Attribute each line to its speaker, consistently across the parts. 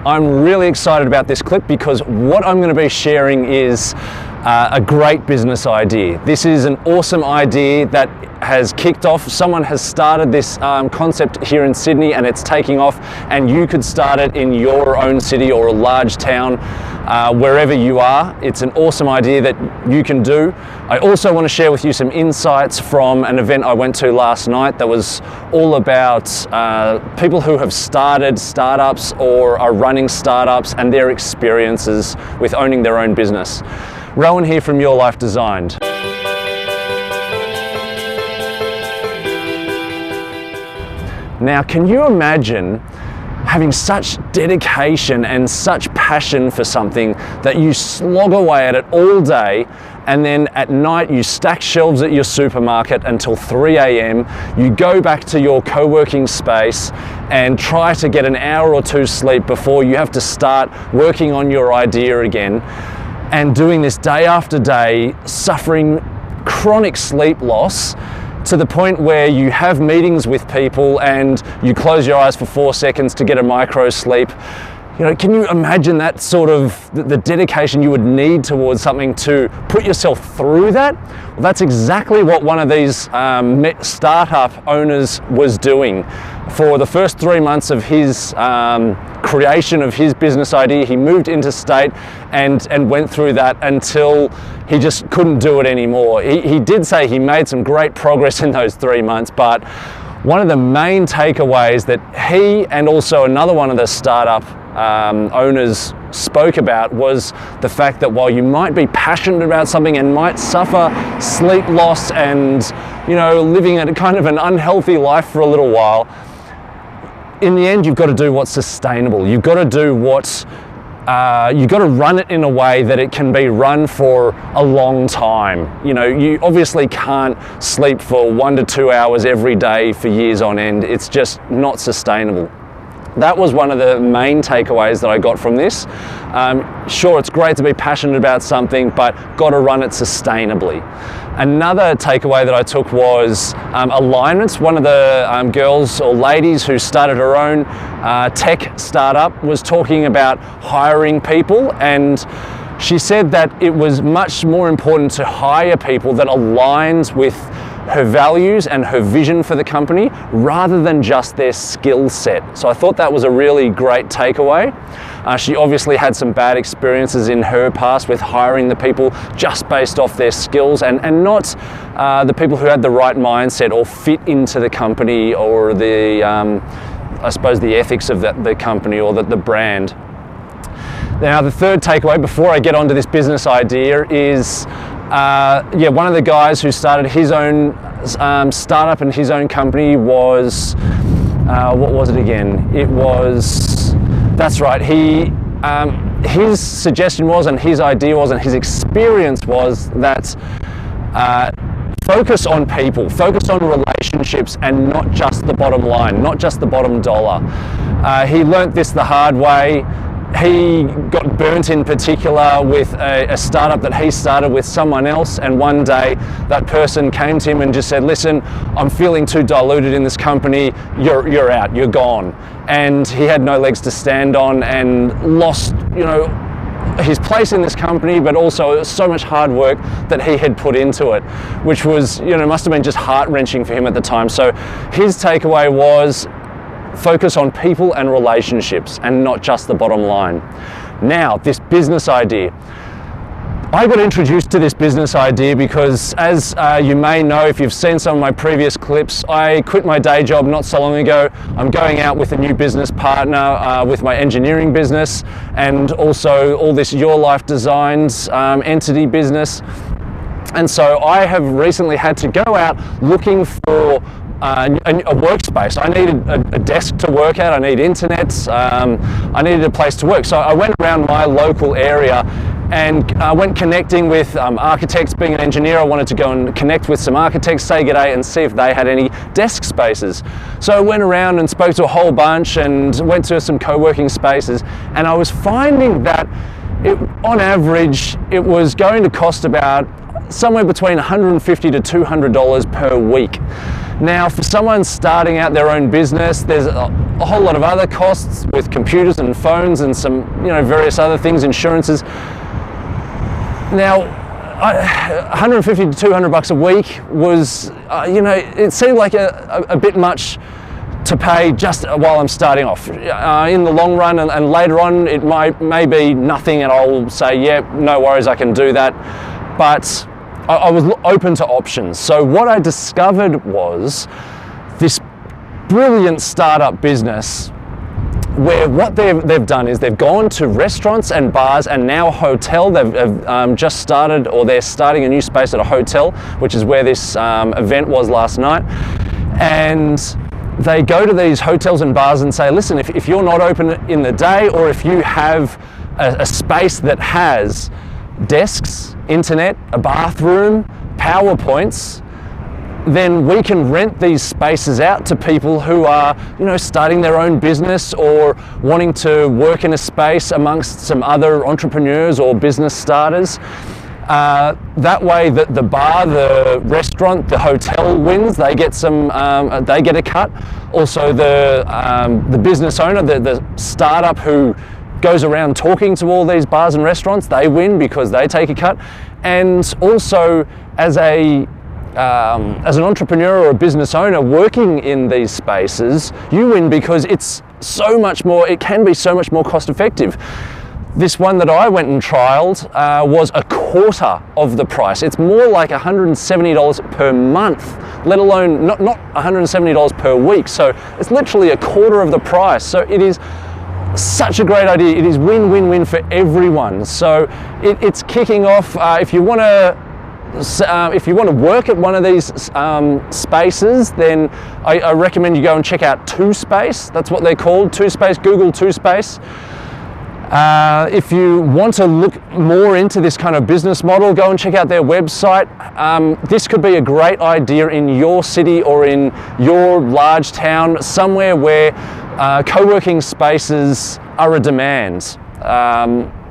Speaker 1: I'm really excited about this clip because what I'm going to be sharing is a great business idea. This is an awesome idea that has kicked off. Someone has started this concept here in Sydney and it's taking off, and you could start it in your own city or a large town, wherever you are. It's an awesome idea that you can do. I also want to share with you some insights from an event I went to last night that was all about people who have started startups or are running startups and their experiences with owning their own business. Rowan here from Your Life Designed. Now, can you imagine having such dedication and such passion for something that you slog away at it all day, and then at night you stack shelves at your supermarket until 3 a.m. You go back to your co-working space and try to get an hour or two sleep before you have to start working on your idea again, and doing this day after day, suffering chronic sleep loss to the point where you have meetings with people and you close your eyes for 4 seconds to get a micro sleep. You know, can you imagine that sort of the dedication you would need towards something to put yourself through that? Well, that's exactly what one of these startup owners was doing. For the first 3 months of his creation of his business idea, he moved interstate and went through that until he just couldn't do it anymore. He did say he made some great progress in those 3 months, but one of the main takeaways that he and also another one of the startup owners spoke about was the fact that while you might be passionate about something and might suffer sleep loss and, you know, living a kind of an unhealthy life for a little while, in the end you've got to do what's sustainable. You've got to do what's you've got to run it in a way that it can be run for a long time. You know, you obviously can't sleep for 1 to 2 hours every day for years on end. It's just not sustainable. That was one of the main takeaways that I got from this. Sure, it's great to be passionate about something, but got to run it sustainably. Another takeaway that I took was alignments. One of the girls or ladies who started her own tech startup was talking about hiring people, and she said that it was much more important to hire people that aligns with her values and her vision for the company rather than just their skill set. So I thought that was a really great takeaway. She obviously had some bad experiences in her past with hiring the people just based off their skills and not the people who had the right mindset or fit into the company or the, I suppose, the ethics of the company or the brand. Now, the third takeaway before I get onto this business idea is one of the guys who started his own startup and his own company was, what was it again? It was, that's right, his suggestion was, and his idea was, and his experience was that focus on people, focus on relationships and not just the bottom line, not just the bottom dollar. He learnt this the hard way. He got burnt in particular with a startup that he started with someone else, and one day that person came to him and just said, listen, I'm feeling too diluted in this company, you're out, you're gone. And he had no legs to stand on and lost, you know, his place in this company, but also so much hard work that he had put into it, which was, you know, must have been just heart-wrenching for him at the time. So his takeaway was, focus on people and relationships and not just the bottom line. Now, this business idea. I got introduced to this business idea because, as you may know if you've seen some of my previous clips, I quit my day job not so long ago. I'm going out with a new business partner with my engineering business and also all this Your Life Designs entity business. And so I have recently had to go out looking for a workspace. I needed a desk to work at, I need internet, I needed a place to work. So I went around my local area and went connecting with architects. Being an engineer, I wanted to go and connect with some architects, say g'day and see if they had any desk spaces. So I went around and spoke to a whole bunch and went to some co-working spaces, and I was finding that on average it was going to cost about somewhere between $150 to $200 per week. Now, for someone starting out their own business, there's a whole lot of other costs with computers and phones and some, various other things, insurances. Now, 150 to 200 bucks a week was, it seemed like a bit much to pay just while I'm starting off. In the long run and later on, it may be nothing, and I'll say, yeah, no worries, I can do that. But I was open to options. So what I discovered was this brilliant startup business where what they've done is they've gone to restaurants and bars and now hotel. They've just started, or they're starting a new space at a hotel, which is where this event was last night. And they go to these hotels and bars and say, listen, if you're not open in the day, or if you have a space that has desks, internet, a bathroom, PowerPoints, then we can rent these spaces out to people who are, starting their own business or wanting to work in a space amongst some other entrepreneurs or business starters. That way, the bar, the restaurant, the hotel wins. They get they get a cut. Also, the business owner, the startup who goes around talking to all these bars and restaurants, they win because they take a cut. And also, as an entrepreneur or a business owner working in these spaces, you win because it's so much more. It can be so much more cost effective. This one that I went and trialed was a quarter of the price. It's more like $170 per month, let alone not $170 per week. So it's literally a quarter of the price. So it is such a great idea. It is win-win-win for everyone. So it's kicking off. If you want to work at one of these spaces, then I recommend you go and check out Two Space. That's what they're called, Two Space. Google Two Space. If you want to look more into this kind of business model, go and check out their website. This could be a great idea in your city or in your large town, somewhere where co-working spaces are a demand.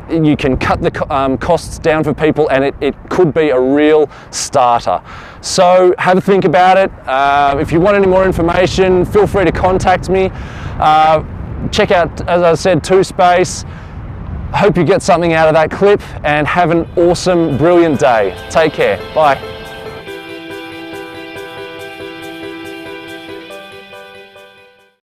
Speaker 1: You can cut the costs down for people, and it could be a real starter. So have a think about it. If you want any more information, feel free to contact me. Check out, as I said, Two Space. Hope you get something out of that clip, and have an awesome, brilliant day. Take care. Bye.